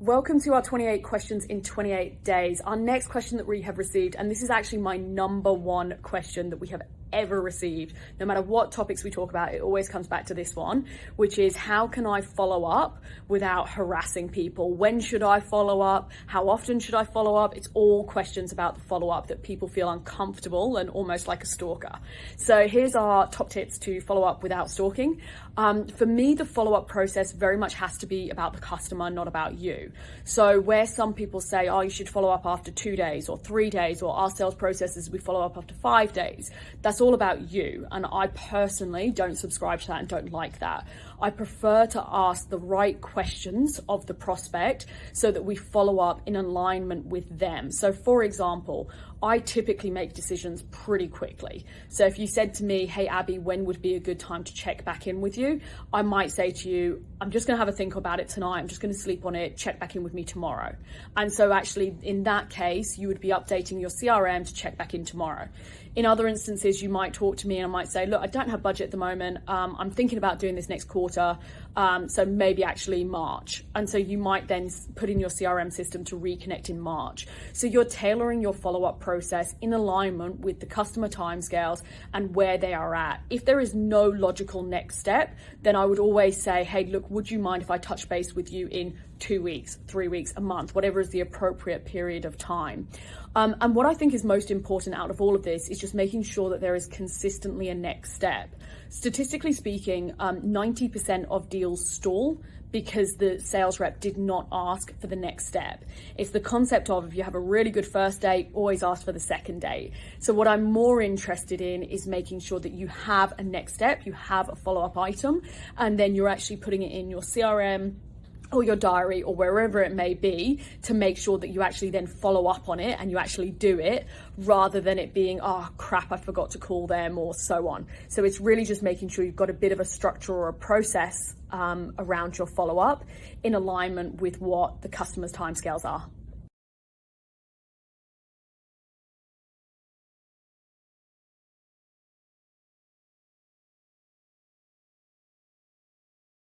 Welcome to our 28 questions in 28 days. Our next question that we have received, and this is actually my number one question that we have ever received. No matter what topics we talk about, it always comes back to this one, which is how can I follow up without harassing people? When should I follow up? How often should I follow up? It's all questions about the follow-up that people feel uncomfortable and almost like a stalker. So here's our top tips to follow up without stalking. For me, the follow-up process very much has to be about the customer, not about you. So where some people say, oh, you should follow up after 2 days or 3 days, or our sales processes, we follow up after 5 days. That's all about you. And I personally don't subscribe to that and don't like that. I prefer to ask the right questions of the prospect so that we follow up in alignment with them. So for example, I typically make decisions pretty quickly. So if you said to me, hey, Abby, when would be a good time to check back in with you? I might say to you, I'm just going to have a think about it tonight. I'm just going to sleep on it, check back in with me tomorrow. And so actually in that case, you would be updating your CRM to check back in tomorrow. In other instances, you might talk to me and I might say, look, I don't have budget at the moment. I'm thinking about doing this next quarter. So maybe actually March. And so you might then put in your CRM system to reconnect in March. So you're tailoring your follow-up process in alignment with the customer timescales and where they are at. If there is no logical next step, then I would always say, hey, look, would you mind if I touch base with you in 2 weeks, 3 weeks, a month, whatever is the appropriate period of time. And what I think is most important out of all of this is just making sure that there is consistently a next step. Statistically speaking, 90% of deals stall because the sales rep did not ask for the next step. It's the concept of, if you have a really good first date, always ask for the second date. So what I'm more interested in is making sure that you have a next step, you have a follow-up item, and then you're actually putting it in your CRM or your diary or wherever it may be to make sure that you actually then follow up on it and you actually do it, rather than it being, oh crap, I forgot to call them, or so on. So it's really just making sure you've got a bit of a structure or a process around your follow-up in alignment with what the customer's timescales are.